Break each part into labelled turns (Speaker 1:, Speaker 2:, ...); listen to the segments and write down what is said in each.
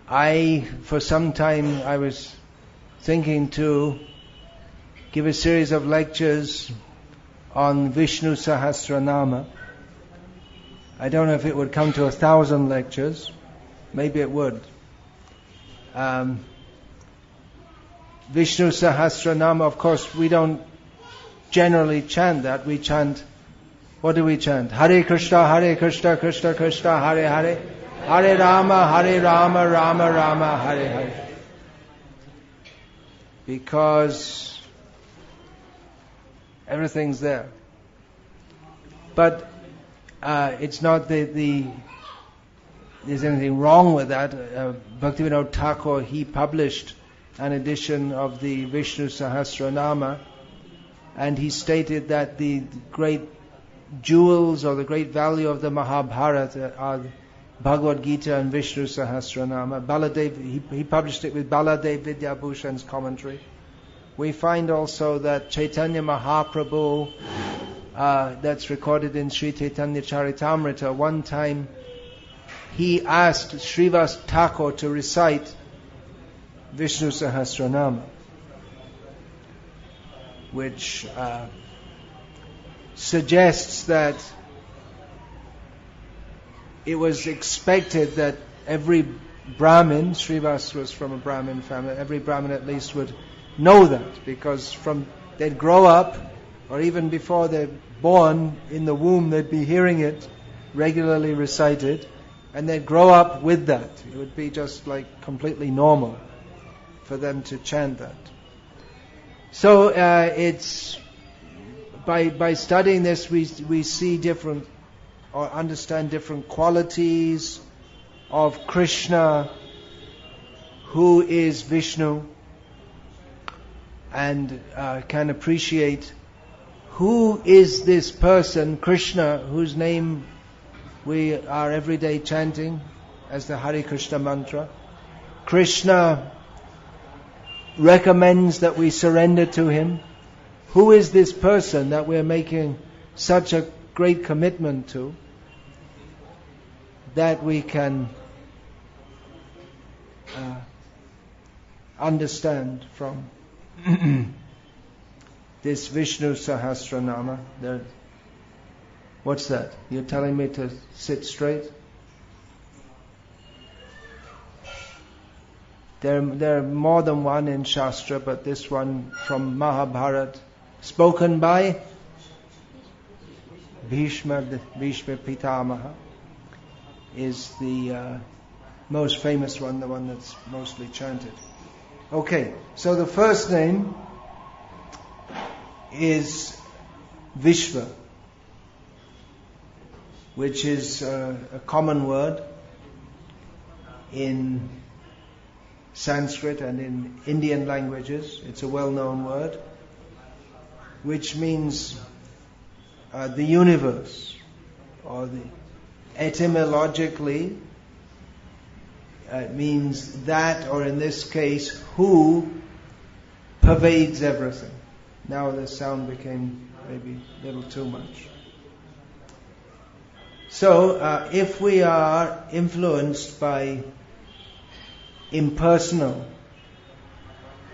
Speaker 1: For some time, I was thinking to give a series of lectures on Vishnu Sahasranama. I don't know if it would come to 1,000 lectures. Maybe it would. Vishnu Sahasranama, of course, we don't generally chant that. We chant, what do we chant? Hare Krishna, Krishna Krishna, Hare Hare, Hare Rama, Rama Rama, Hare Hare. Because everything's there. But it's not there's anything wrong with that. Bhaktivinoda Thakur, he published an edition of the Vishnu Sahasranama, and he stated that the great jewels or the great value of the Mahabharata are Bhagavad Gita and Vishnu Sahasranama. He published it with Baladev Vidyabhushan's commentary. We find also that Chaitanya Mahaprabhu, that's recorded in Sri Chaitanya Charitamrita, one time he asked Srivas Thakur to recite Vishnu Sahasranama, which suggests that it was expected that every Brahmin, Srivas was from a Brahmin family, every Brahmin at least would know that, because they'd grow up, or even before they're born in the womb, they'd be hearing it regularly recited, and they'd grow up with that. It would be just like completely normal for them to chant that. So it's by studying this, we see different, or understand different qualities of Krishna, who is Vishnu, and can appreciate who is this person, Krishna, whose name we are every day chanting as the Hare Krishna mantra. Krishna recommends that we surrender to him. Who is this person that we're making such a great commitment to, that we can understand from this Vishnu Sahasranama? What's that? You're telling me to sit straight? There are more than one in Shastra, but this one from Mahabharata, spoken by Bhishma Pitamaha, is the most famous one, the one that's mostly chanted. Okay, so the first name is Vishva, which is a common word in Sanskrit and in Indian languages. It's a well-known word, which means the universe, or etymologically it means that, or in this case, who pervades everything. Now the sound became maybe a little too much. So if we are influenced by impersonal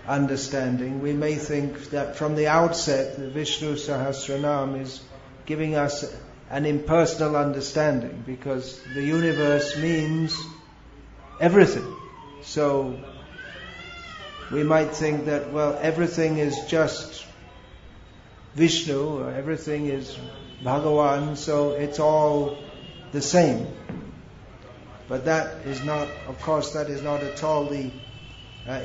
Speaker 1: understanding, we may think that from the outset the Vishnu Sahasranam is giving us an impersonal understanding, because the universe means everything. So we might think that, well, everything is just Vishnu, or everything is Bhagavan, so it's all the same. But that is not, of course, that is not at all the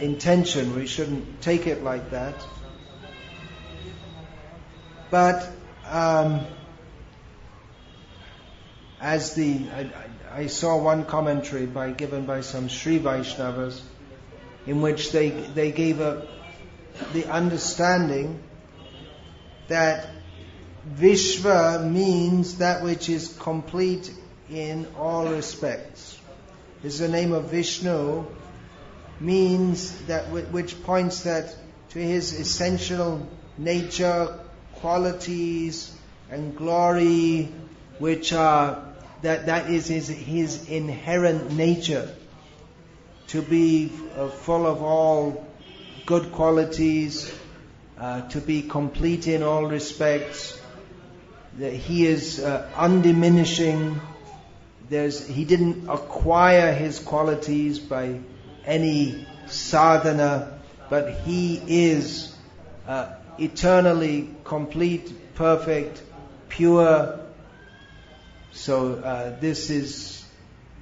Speaker 1: intention. We shouldn't take it like that. But I saw one commentary given by some Sri Vaishnavas, in which they gave the understanding that Vishva means that which is complete in all respects. This is the name of Vishnu, means that which points that to his essential nature, qualities and glory, which are that is his inherent nature. to be full of all good qualities, to be complete in all respects, that He is undiminishing. He didn't acquire His qualities by any sadhana, but He is eternally complete, perfect, pure. So this is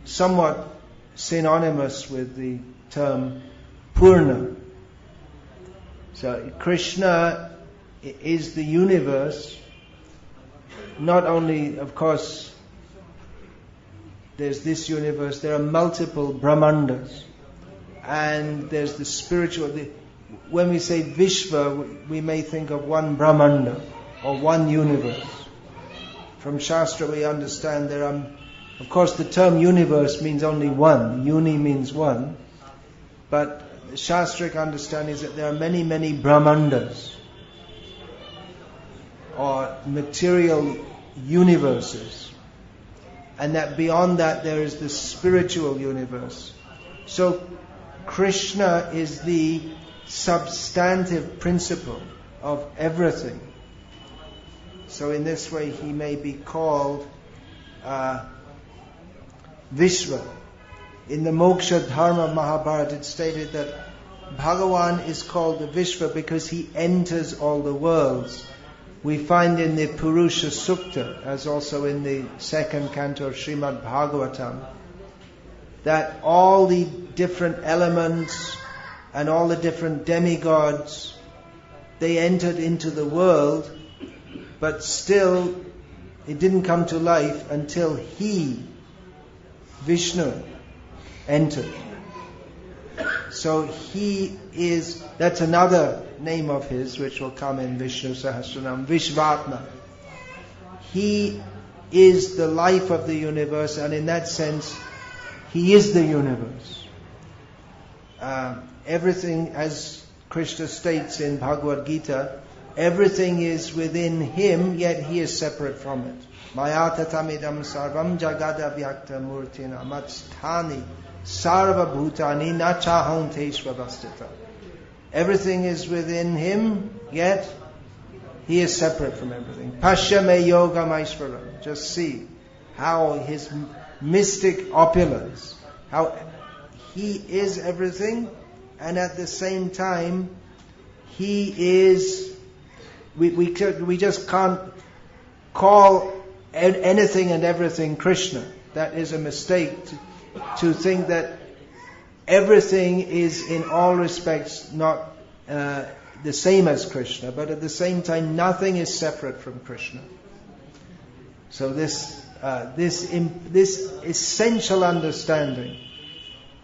Speaker 1: somewhat synonymous with the term Purna. So Krishna is the universe. Not only, of course, there's this universe, there are multiple Brahmandas. And there's the spiritual. When we say Vishva, we may think of one Brahmanda or one universe. From Shastra we understand there are, of course the term universe means only one. Uni means one. But the Shastric understanding is that there are many, many Brahmandas or material universes. And that beyond that there is the spiritual universe. So Krishna is the substantive principle of everything. So in this way He may be called Vishva. In the Moksha Dharma Mahabharata it's stated that Bhagavan is called the Vishva because He enters all the worlds. We find in the Purusha Sukta, as also in the second canto of Srimad Bhagavatam, that all the different elements and all the different demigods, they entered into the world, but still it didn't come to life until He, Vishnu, entered. So He is, that's another name of His which will come in Vishnu Sahasranama, Vishvatma. He is the life of the universe, and in that sense He is the universe. Everything, as Krishna states in Bhagavad Gita, everything is within Him, yet He is separate from it. Maya tatamidam sarvam jagada vyakta murtina matsthani sarva bhutani nachaham teshvavastita. Everything is within Him, yet He is separate from everything. Pasya me yoga maishvaram. Just see how His mystic opulence, how He is everything, and at the same time He is, we just can't call anything and everything Krishna. That is a mistake to think that everything is in all respects not the same as Krishna, but at the same time nothing is separate from Krishna. So this essential understanding,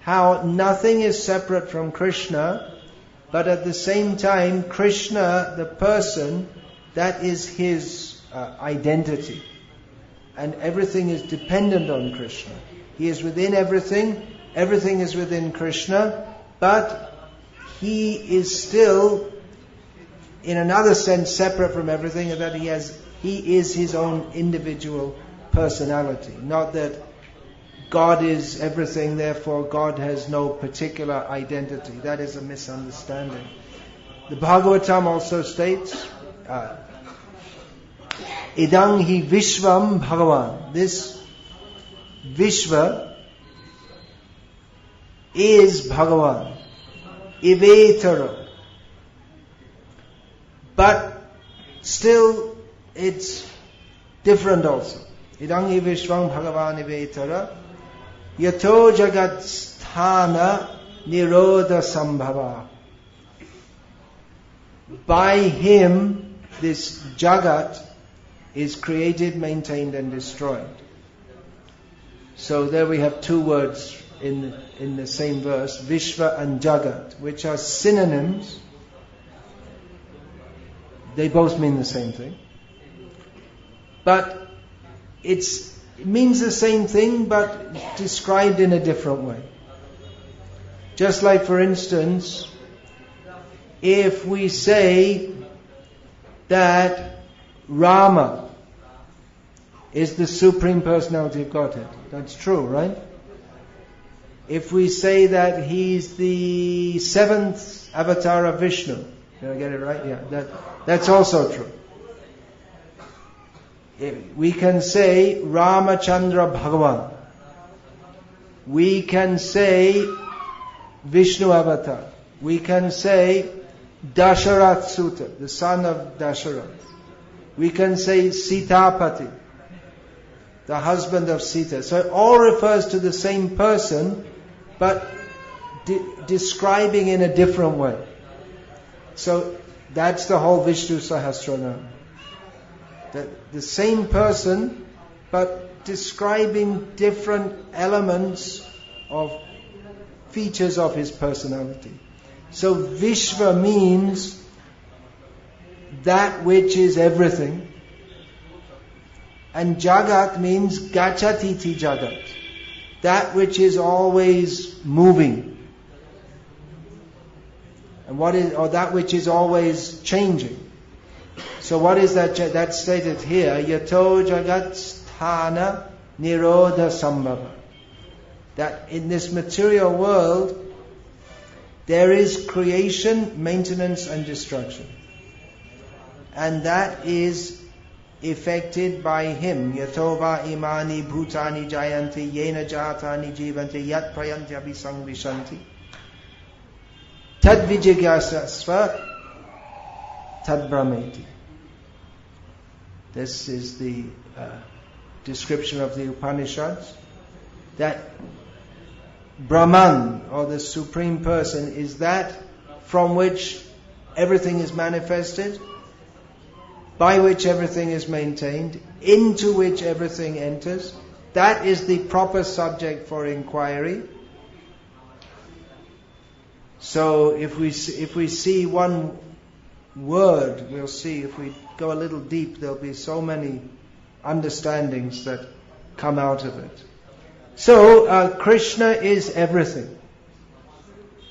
Speaker 1: how nothing is separate from Krishna, but at the same time Krishna, the person, that is His identity, and everything is dependent on Krishna. He is within everything, everything is within Krishna, but He is still, in another sense, separate from everything, and that He is His own individual personality. Not that God is everything, therefore God has no particular identity. That is a misunderstanding. The Bhagavatam also states, Idang hi Vishvam Bhagavan. This Vishva is Bhagavan. Ivetara. But still it's different also. Idang hi Vishvam Bhagavan Ivetara. Yato jagat sthana nirodha sambhava. By Him, this jagat is created, maintained and destroyed. So there we have two words in the same verse, Vishva and Jagat, which are synonyms. They both mean the same thing. But it means the same thing, but described in a different way. Just like, for instance, if we say that Rama is the Supreme Personality of Godhead. That's true, right? If we say that he's the seventh avatar of Vishnu, did I get it right? Yeah, that's also true. We can say Ramachandra Bhagavan. We can say Vishnu avatar. We can say Dasharath Suta, the son of Dasharath. We can say Sitapati, the husband of Sita. So it all refers to the same person, but describing in a different way. So that's the whole Vishnu Sahasranama. The same person, but describing different elements of features of his personality. So Vishva means that which is everything, and Jagat means Gachatiti Jagat, that which is always moving, and that which is always changing. So what is that? That's stated here. Yato Jagat Sthana Nirodha Sambhava. That in this material world, there is creation, maintenance and destruction. And that is effected by him. Yatova imani bhutani jayanti yena jatani jivanti yat prayanti abhisangvishanti tad vijigyasasva tad brahmeti. This is the description of the Upanishads, that Brahman, or the Supreme Person, is that from which everything is manifested, by which everything is maintained, into which everything enters. That is the proper subject for inquiry. So if we see one word, we'll see, if we go a little deep, there'll be so many understandings that come out of it. So Krishna is everything.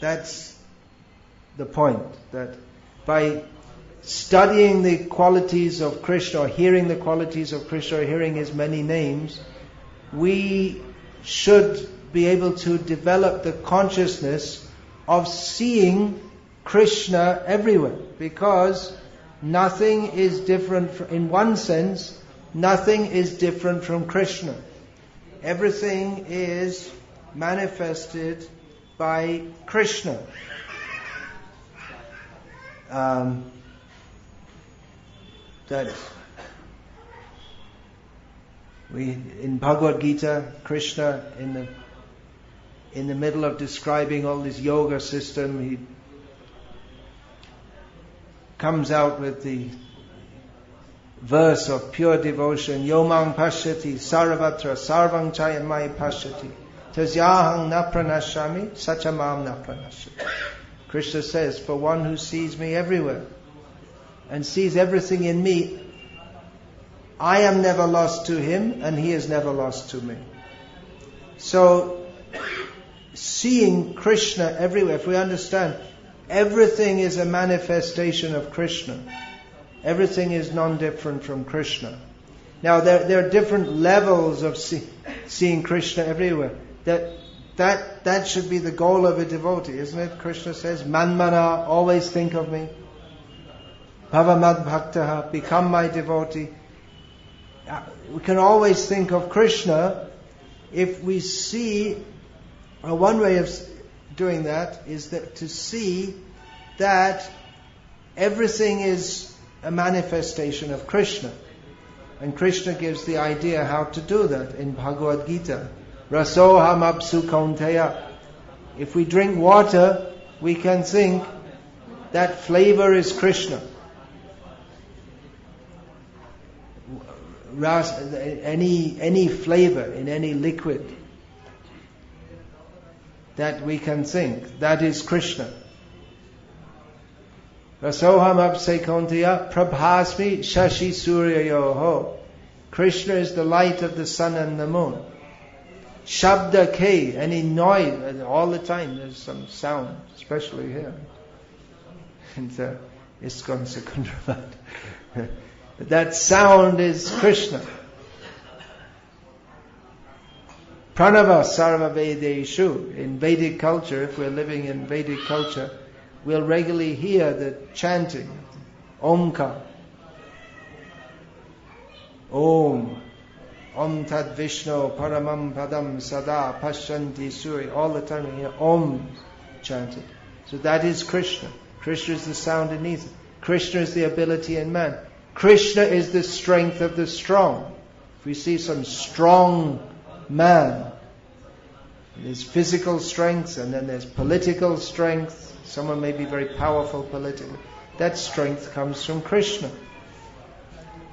Speaker 1: That's the point. That by studying the qualities of Krishna, or hearing the qualities of Krishna, or hearing his many names, we should be able to develop the consciousness of seeing Krishna everywhere, because nothing is different. In one sense, nothing is different from Krishna. Everything is manifested by Krishna. That in Bhagavad Gita, Krishna in the middle of describing all this yoga system, he comes out with the verse of pure devotion. Yomang pashyati sarvatra sarvang chayamai pashyati tasyahang na pranashami sachamam na pranashati. Krishna says, for one who sees me everywhere and sees everything in me, I am never lost to him and he is never lost to me. So seeing Krishna everywhere, if we understand everything is a manifestation of Krishna, everything is non-different from Krishna. Now there are different levels of seeing Krishna everywhere. That should be the goal of a devotee, isn't it? Krishna says, Manmana, always think of me. Bhavamad bhaktaha, become my devotee. We can always think of Krishna if we see, one way of doing that is that to see that everything is a manifestation of Krishna. And Krishna gives the idea how to do that in Bhagavad Gita. Rasoham apsu kaunteya. If we drink water, we can think that flavor is Krishna. Any flavor in any liquid that we can think, that is Krishna. Rasoham apse kaunteya prabhasmi shashi suryayoho. Krishna is the light of the sun and the moon. Shabda ke, any noise, all the time there's some sound, especially here in ISKCON Secunderabad. That sound is Krishna. Pranava sarva vedeshu. In Vedic culture, if we're living in Vedic culture, we'll regularly hear the chanting, Omkar. Om. Om Tad Vishnu Paramam Padam Sada Pashyanti Suri. All the time we hear Om chanted. So that is Krishna. Krishna is the sound in music. Krishna is the ability in man. Krishna is the strength of the strong. If we see some strong man, there's physical strength and then there's political strength. Someone may be very powerful politically. That strength comes from Krishna.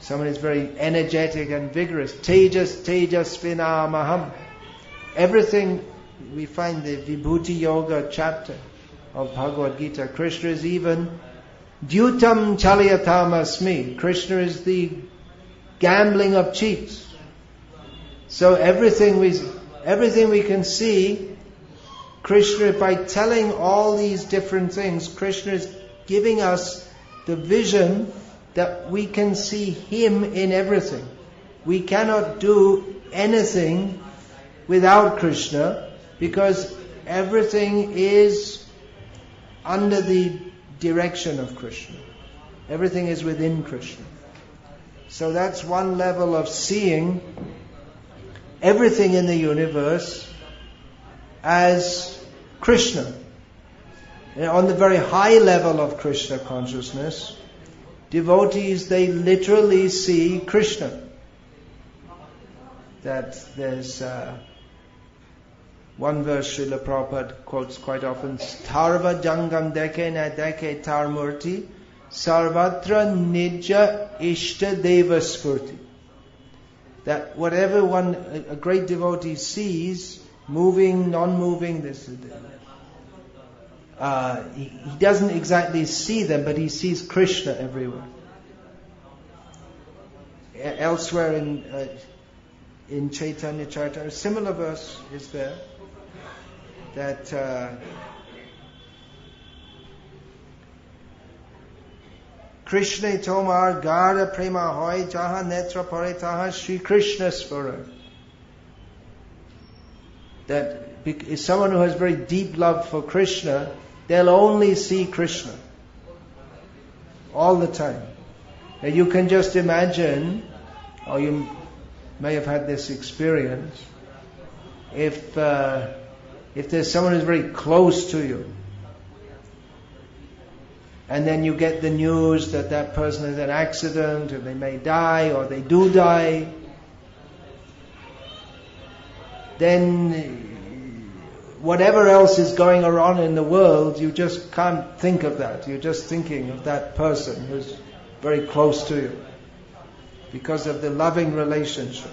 Speaker 1: Someone is very energetic and vigorous. Tejas, tejas vinamaham. Everything we find the Vibhuti Yoga chapter of Bhagavad Gita. Krishna is even Dyutam Chaliyatam Asmi. Krishna is the gambling of cheats. So everything we can see, Krishna, by telling all these different things, Krishna is giving us the vision that we can see Him in everything. We cannot do anything without Krishna because everything is under the direction of Krishna. Everything is within Krishna. So that's one level of seeing everything in the universe as Krishna. And on the very high level of Krishna consciousness, devotees, they literally see Krishna. That there's one verse Srila Prabhupada quotes quite often, Tarva jangam deke na deke tarmurti sarvatra nija ishta deva spurti. That whatever a great devotee sees, moving, non-moving, he doesn't exactly see them, but he sees Krishna everywhere. Elsewhere in Chaitanya Charitamrita, a similar verse is there that Krishna tomar gara prema hoy jaha netra pare taha Shri Krishna svara. That if someone who has very deep love for Krishna, they'll only see Krishna all the time. Now you can just imagine, or you may have had this experience, if there's someone who's very close to you, and then you get the news that that person has an accident, or they may die, or they do die, then whatever else is going on in the world, you just can't think of that. You're just thinking of that person who's very close to you because of the loving relationship.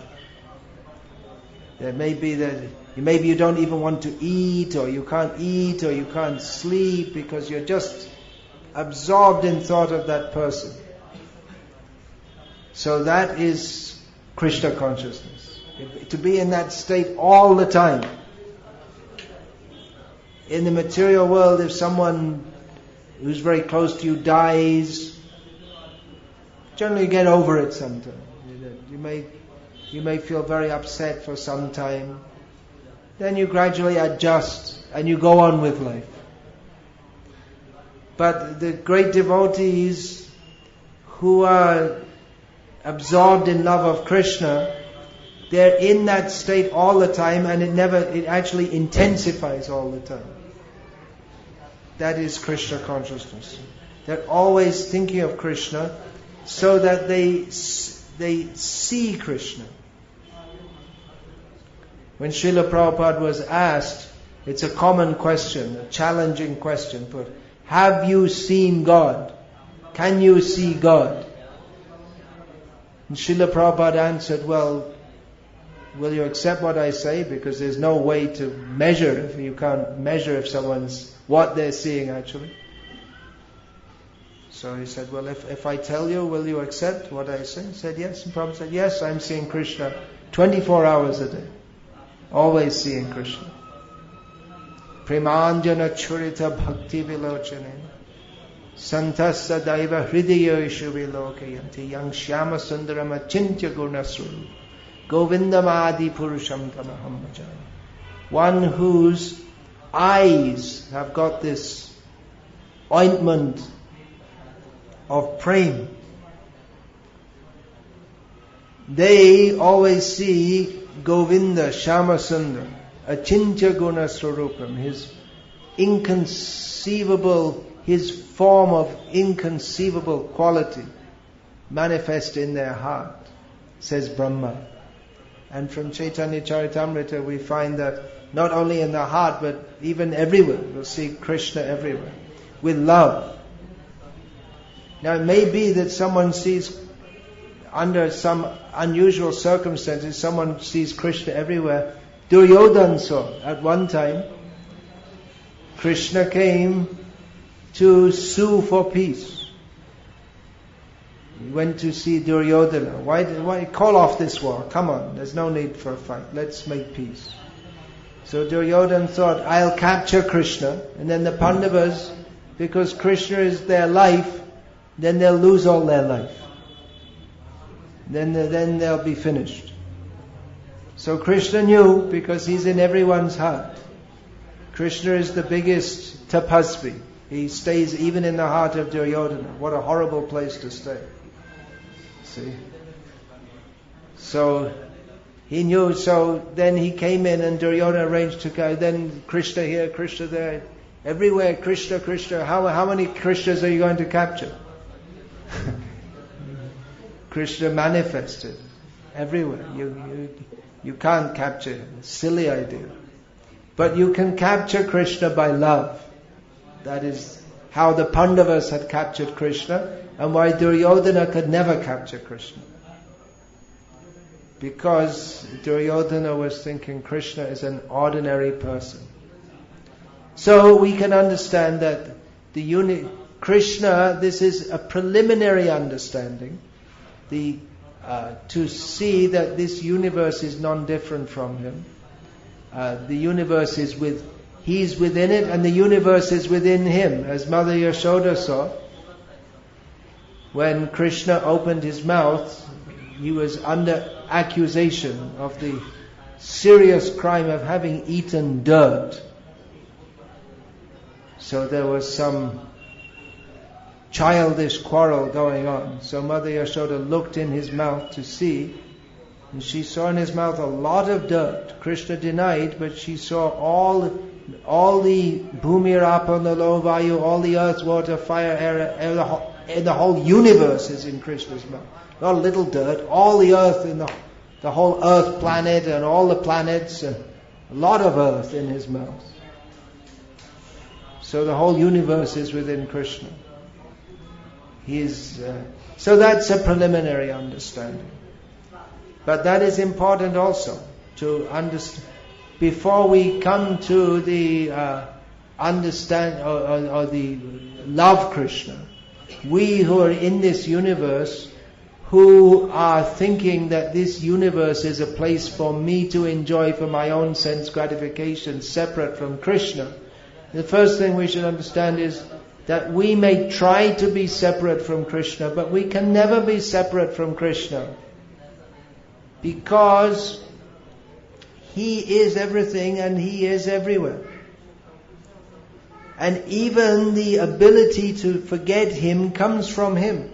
Speaker 1: There may be that maybe you don't even want to eat, or you can't sleep because you're just absorbed in thought of that person. So that is Krishna consciousness. To be in that state all the time. In the material world, if someone who's very close to you dies, generally you get over it sometime. You may feel very upset for some time. Then you gradually adjust and you go on with life. But the great devotees who are absorbed in love of Krishna, they're in that state all the time, and it actually intensifies all the time. That is Krishna consciousness. They're always thinking of Krishna so that they see Krishna. When Srila Prabhupada was asked, it's a common question, a challenging question, but have you seen God? Can you see God? And Srila Prabhupada answered, well, will you accept what I say? Because there's no way to measure if you can't measure what they're seeing actually. So he said, well, if I tell you, will you accept what I say? He said, yes. And Prabhupada said, yes, I'm seeing Krishna 24 hours a day. Always seeing Krishna. Premanjana churita bhakti vilochane santasa daiva hridayeshu vilokayanti yang shyama sundarama chintya gunasuru Govindam adi purusham tamaham bhajami. One whose eyes have got this ointment of prema. They always see Govinda, Shyamasundar, Achintya Guna Swarupam, his inconceivable, his form of inconceivable quality manifest in their heart, says Brahma. And from Chaitanya Charitamrita we find that not only in the heart but even everywhere, we'll see Krishna everywhere, with love. Now it may be that someone sees, under some unusual circumstances, someone sees Krishna everywhere. Duryodhana saw at one time, Krishna came to sue for peace. He went to see Duryodhana. Why call off this war? Come on, there's no need for a fight. Let's make peace. So Duryodhana thought, I'll capture Krishna, and then the Pandavas, because Krishna is their life, then they'll lose all their life. Then they'll be finished. So Krishna knew, because he's in everyone's heart. Krishna is the biggest tapasvi. He stays even in the heart of Duryodhana. What a horrible place to stay. See? So he knew, so then he came in and Duryodhana arranged to go, then Krishna here, Krishna there, everywhere Krishna, Krishna. How many Krishnas are you going to capture? Krishna manifested everywhere. You can't capture him. Silly idea. But you can capture Krishna by love. That is how the Pandavas had captured Krishna, and why Duryodhana could never capture Krishna. Because Duryodhana was thinking Krishna is an ordinary person. So we can understand that Krishna, this is a preliminary understanding, to see that this universe is non-different from him. The universe is he's within it, and the universe is within him. As Mother Yashoda saw, when Krishna opened his mouth, he was under accusation of the serious crime of having eaten dirt. So there was some childish quarrel going on. So Mother Yashoda looked in his mouth to see, and she saw in his mouth a lot of dirt. Krishna denied, but she saw all the bhumi, rapa, nalo, vayu, all the earth, water, fire, air, the whole universe is in Krishna's mouth. Not a little dirt, all the earth in the whole earth planet and all the planets, and a lot of earth in his mouth. So the whole universe is within Krishna. So that's a preliminary understanding. But that is important also to understand. Before we come to the understand or the love Krishna, we who are in this universe, who are thinking that this universe is a place for me to enjoy for my own sense gratification, separate from Krishna, the first thing we should understand is that we may try to be separate from Krishna, but we can never be separate from Krishna, because He is everything and He is everywhere. And even the ability to forget Him comes from Him.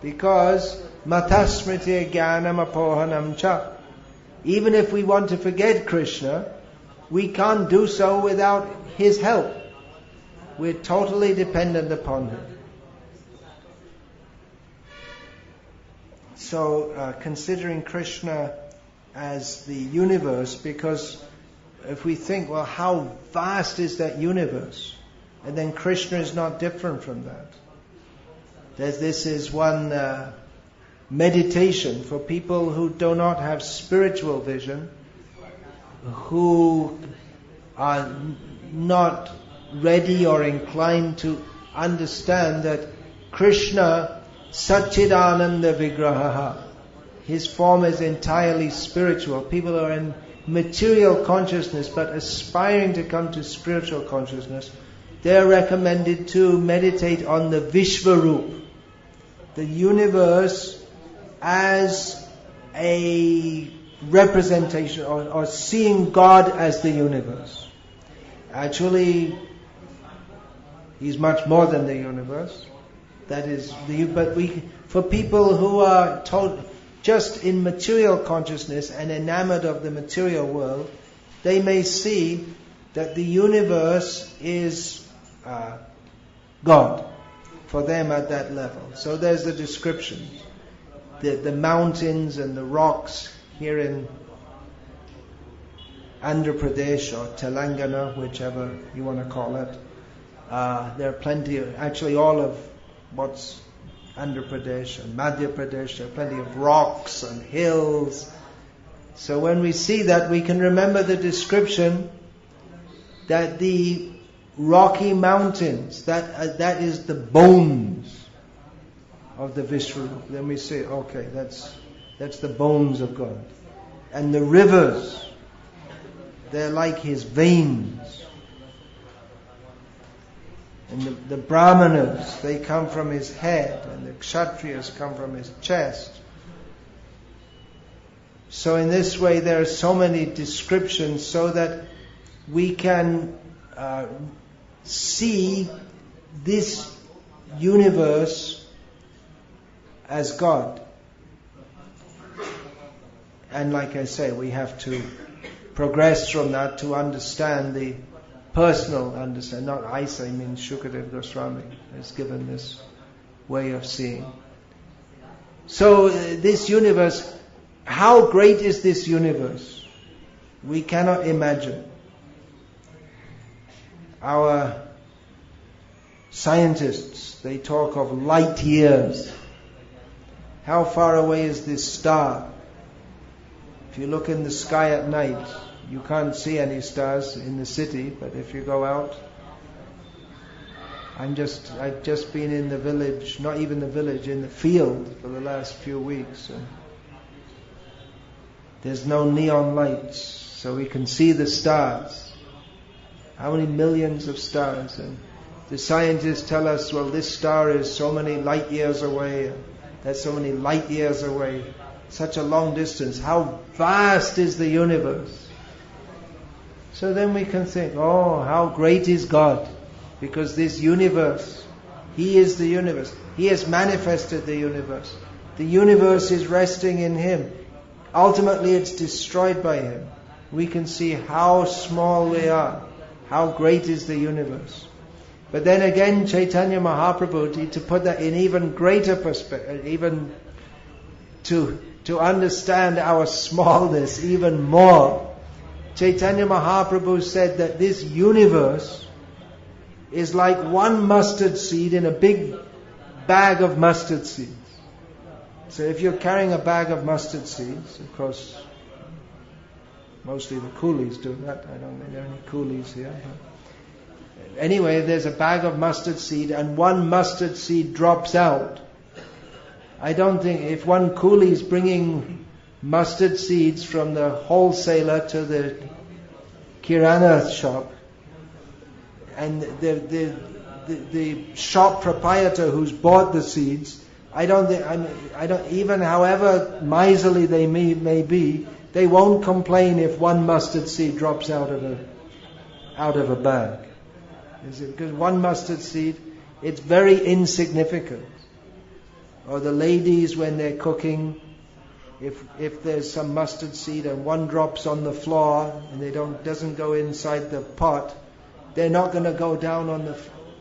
Speaker 1: Because matasmriti jnanam apohanam cha. Even if we want to forget Krishna, we can't do so without His help. We're totally dependent upon Him. So, considering Krishna as the universe, because if we think, well, how vast is that universe? And then Krishna is not different from that. This is one meditation for people who do not have spiritual vision, who are not ready or inclined to understand that Krishna Satchidananda Vigraha, His form is entirely spiritual. People are in material consciousness but aspiring to come to spiritual consciousness. They are recommended to meditate on the Vishvarup, the universe as a representation or seeing God as the universe. Actually, He's much more than the universe. That is, for people who are just in material consciousness and enamored of the material world, they may see that the universe is God for them at that level. So there's the description. The mountains and the rocks here in Andhra Pradesh or Telangana, whichever you want to call it. There are plenty of, actually all of what's Andhra Pradesh and Madhya Pradesh, there are plenty of rocks and hills. So when we see that, we can remember the description that the rocky mountains, that is the bones of the Vishnu. Then we say, okay, that's the bones of God. And the rivers, they're like His veins. And the Brahmanas, they come from His head, and the Kshatriyas come from His chest. So in this way there are so many descriptions so that we can see this universe as God. And like I say, we have to progress from that to understand the personal understanding. Not I say, I mean Shukadev Goswami has given this way of seeing. So this universe, how great is this universe? We cannot imagine. Our scientists, they talk of light years. How far away is this star? If you look in the sky at night, you can't see any stars in the city, but if you go out, I've just been in the village, not even the village, in the field for the last few weeks. And there's no neon lights, so we can see the stars. How many millions of stars? And the scientists tell us, well, this star is so many light years away, that's so many light years away. Such a long distance. How vast is the universe? So then we can think, oh, how great is God? Because this universe, He is the universe. He has manifested the universe. The universe is resting in Him. Ultimately it's destroyed by Him. We can see how small we are. How great is the universe. But then again, Chaitanya Mahaprabhu, to put that in even greater perspective, even to understand our smallness even more, Chaitanya Mahaprabhu said that this universe is like one mustard seed in a big bag of mustard seeds. So if you're carrying a bag of mustard seeds, of course, mostly the coolies do that. I don't think there are any coolies here. Anyway, there's a bag of mustard seed and one mustard seed drops out. I don't think, if one coolie is bringing mustard seeds from the wholesaler to the kirana shop, and the shop proprietor who's bought the seeds, I don't even however miserly they may be, they won't complain if one mustard seed drops out of a bag. Is it because one mustard seed, it's very insignificant. Or the ladies when they're cooking, if there's some mustard seed and one drops on the floor and doesn't go inside the pot, they're not going to go down on the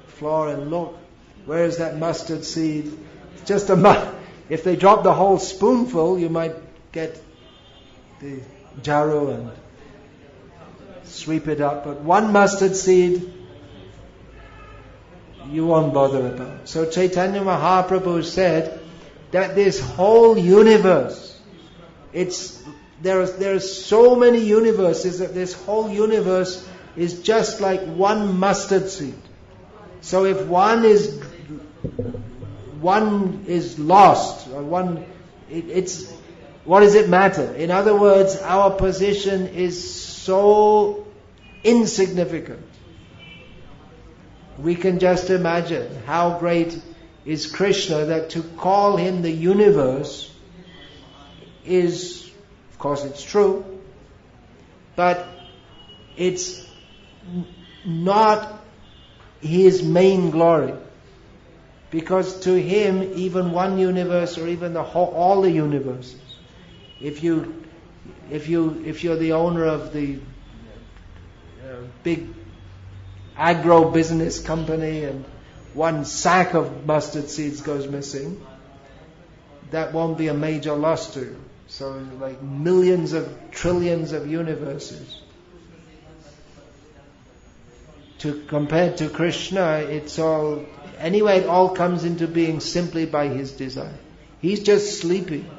Speaker 1: floor and look, where is that mustard seed? It's just if they drop the whole spoonful, you might get the jaru and sweep it up, but one mustard seed you won't bother about. So Chaitanya Mahaprabhu said that this whole universe, there are so many universes that this whole universe is just like one mustard seed. So if one is lost, or what does it matter? In other words, our position is so insignificant. We can just imagine how great is Krishna that to call Him the universe is, of course it's true, but it's not his main glory. Because to him, even one universe, or even all the universes, if you're the owner of the big agro business company and one sack of mustard seeds goes missing, that won't be a major loss to you. So like millions of trillions of universes. Compared to Krishna, it all comes into being simply by his desire. He's just sleeping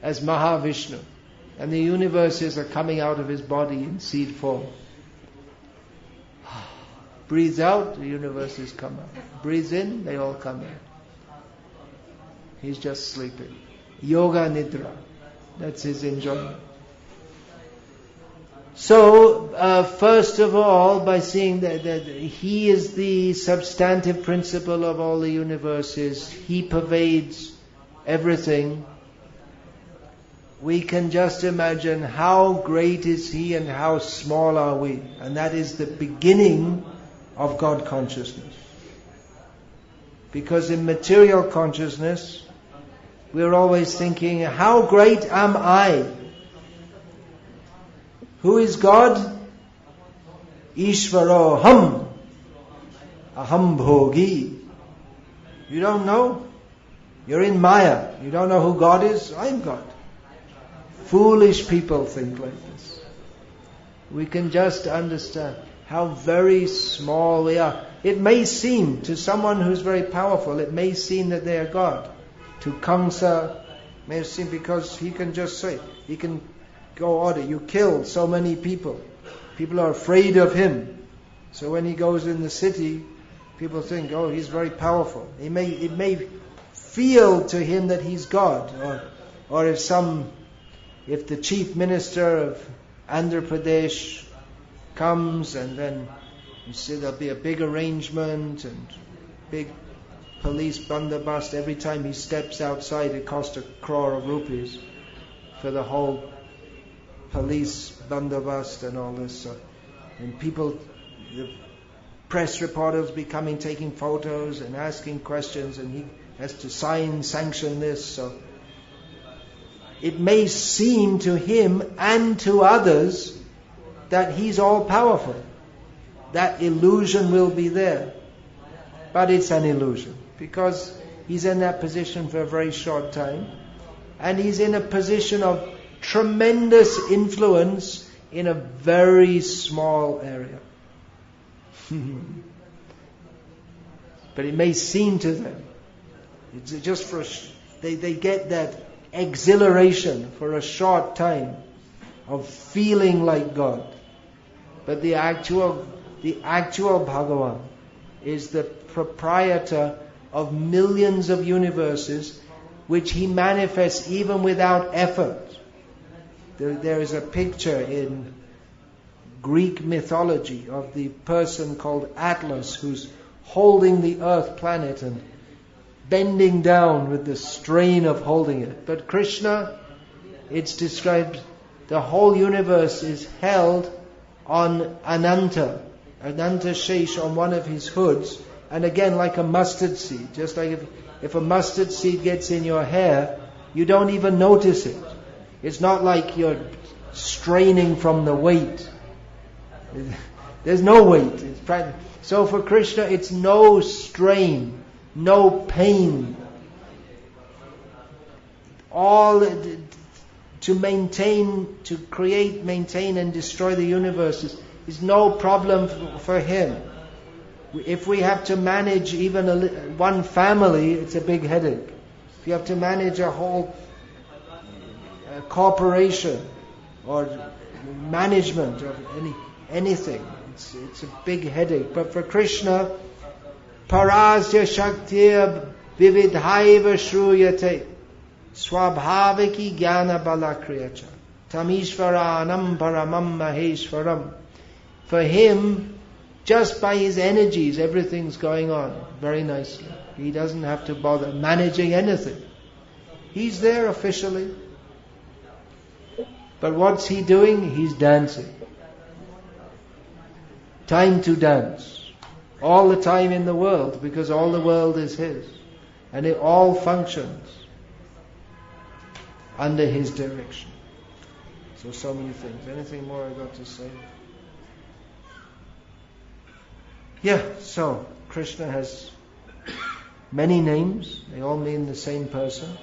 Speaker 1: as Mahavishnu, and the universes are coming out of his body in seed form. Breathes out, the universes come out. Breathes in, they all come out. He's just sleeping. Yoga Nidra. That's his enjoyment. So, first of all, by seeing that he is the substantive principle of all the universes, he pervades everything, we can just imagine how great is he and how small are we. And that is the beginning of God consciousness. Because in material consciousness, we're always thinking, how great am I? Who is God? Ishvaro ham, aham bhogi. You don't know? You're in Maya. You don't know who God is? I'm God. Foolish people think like this. We can just understand how very small we are. It may seem, to someone who's very powerful, it may seem that they are God. To Kamsa, may seem, because he can just say, he can go order, you killed so many people. People are afraid of him. So when he goes in the city, people think, oh, he's very powerful. It may feel to him that he's God. Or if the chief minister of Andhra Pradesh comes, and then you see there'll be a big arrangement and big police bandobast. Every time he steps outside, it costs 1 crore rupees for the whole police bandobast and all this. And people, the press reporters be coming, taking photos and asking questions, and he has to sanction this. So it may seem to him and to others that he's all powerful. That illusion will be there. But it's an illusion, because he's in that position for a very short time, and he's in a position of tremendous influence in a very small area. But it may seem to them, it's just they get that exhilaration for a short time of feeling like God. But the actual Bhagavan is the proprietor of millions of universes, which he manifests even without effort. There is a picture in Greek mythology of the person called Atlas, who's holding the earth planet and bending down with the strain of holding it. But Krishna, it's described, the whole universe is held on Ananta Shesh, on one of his hoods, and again like a mustard seed. Just like if a mustard seed gets in your hair, you don't even notice it. It's not like you're straining from the weight. There's no weight. So for Krishna, it's no strain, no pain. All to create, maintain and destroy the universe is no problem for him. If we have to manage even one family, it's a big headache. If you have to manage a whole corporation or management of anything, it's a big headache. But for Krishna, parasya shaktiya vividhaiva shruyate swabhaviki jnana balakriyacha tamishvaranam paramam maheshwaram. For him, just by his energies, everything's going on very nicely. He doesn't have to bother managing anything. He's there officially, But what's he doing? He's dancing. Time to dance. All the time in the world, because all the world is his. And it all functions under his direction. So many things. Anything more I got to say? Yeah, so Krishna has many names. They all mean the same person.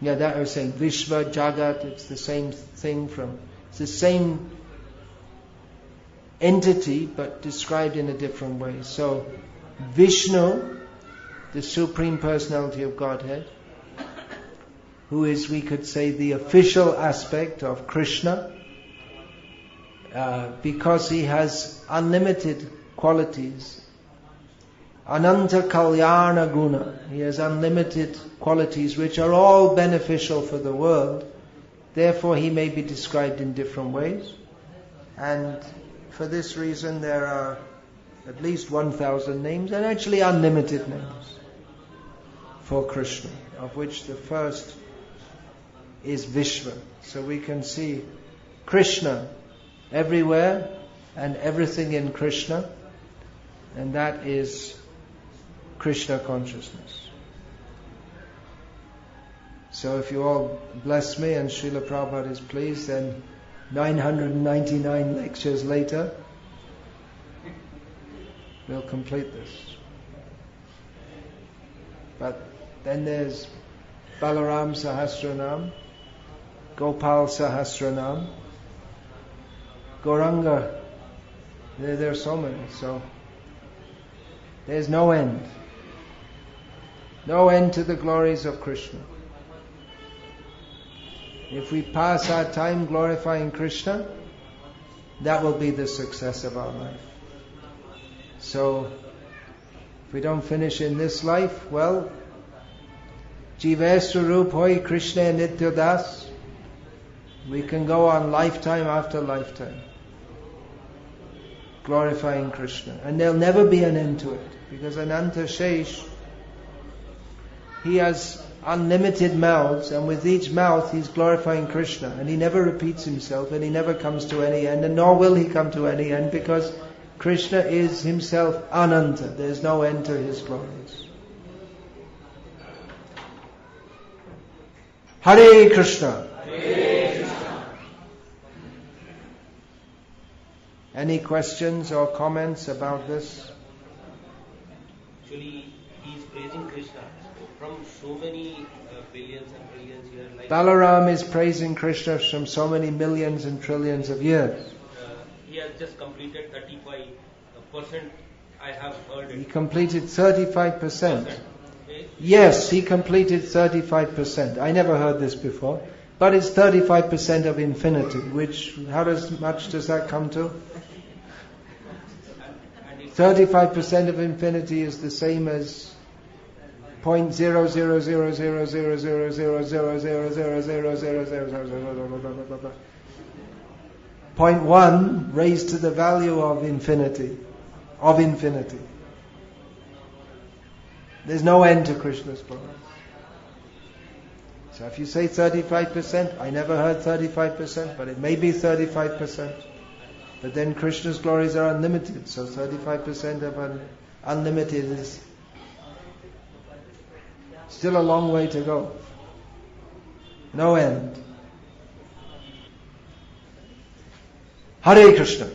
Speaker 1: Yeah, that I was saying. Vishva, Jagat, it's the same thing it's the same entity but described in a different way. So Vishnu, the Supreme Personality of Godhead, who is, we could say, the official aspect of Krishna, because he has unlimited qualities. Ananta Kalyana Guna. He has unlimited qualities which are all beneficial for the world. Therefore he may be described in different ways. And for this reason there are at least 1,000 names, and actually unlimited names for Krishna, of which the first is Vishva. So we can see Krishna everywhere and everything in Krishna, and that is Krishna consciousness. So if you all bless me and Srila Prabhupada is pleased, then 999 lectures later we'll complete this. But then there's Balaram Sahasranam, Gopal Sahasranam, Gauranga. There are so many. So there's no end. No end to the glories of Krishna. If we pass our time glorifying Krishna, that will be the success of our life. So, if we don't finish in this life, well, Jivesru Rup Hoi Krishna Nitya Das, we can go on lifetime after lifetime glorifying Krishna. And there'll never be an end to it, because Ananta Shesh, he has unlimited mouths, and with each mouth he's glorifying Krishna, and he never repeats himself, and he never comes to any end, and nor will he come to any end, because Krishna is himself Ananta. There's no end to his glories. Hare Krishna.
Speaker 2: Hare Krishna.
Speaker 1: Any questions or comments about this?
Speaker 2: Actually, he is praising Krishna from so many billions and trillions years. Like
Speaker 1: Balaram is praising Krishna from so many millions and trillions of years.
Speaker 2: He has just completed 35%. I have heard
Speaker 1: He
Speaker 2: it.
Speaker 1: completed 35%. Yes, he completed 35%. I never heard this before. But it's 35% of infinity, which, much does that come to? 35% of infinity is the same as 0.0000000000000000000000000000000000000000000000000000000000000000000000000000000000000000000000000000000000000000000000000000000000000000000000000000000000000000000000000000000000000000000000000000000000000000000000000000000000000000000000000000000000000000000000000000000000000000000000000000000000000000000000000000000000000000000000000000000000000000000000000000000000000000000000000000000000000000000000000000000000000000000000000000000000000000000000000000000000000000000000000000000000000000000000000000000000000000000000000000000000000000000000000000000000000000000 of infinity. There's no end to Krishna's glory. So if you say 35%, I never heard 35%, but it may be 35%. But then Krishna's glories are unlimited, so 35% of unlimited is still a long way to go. No end. Hare Krishna.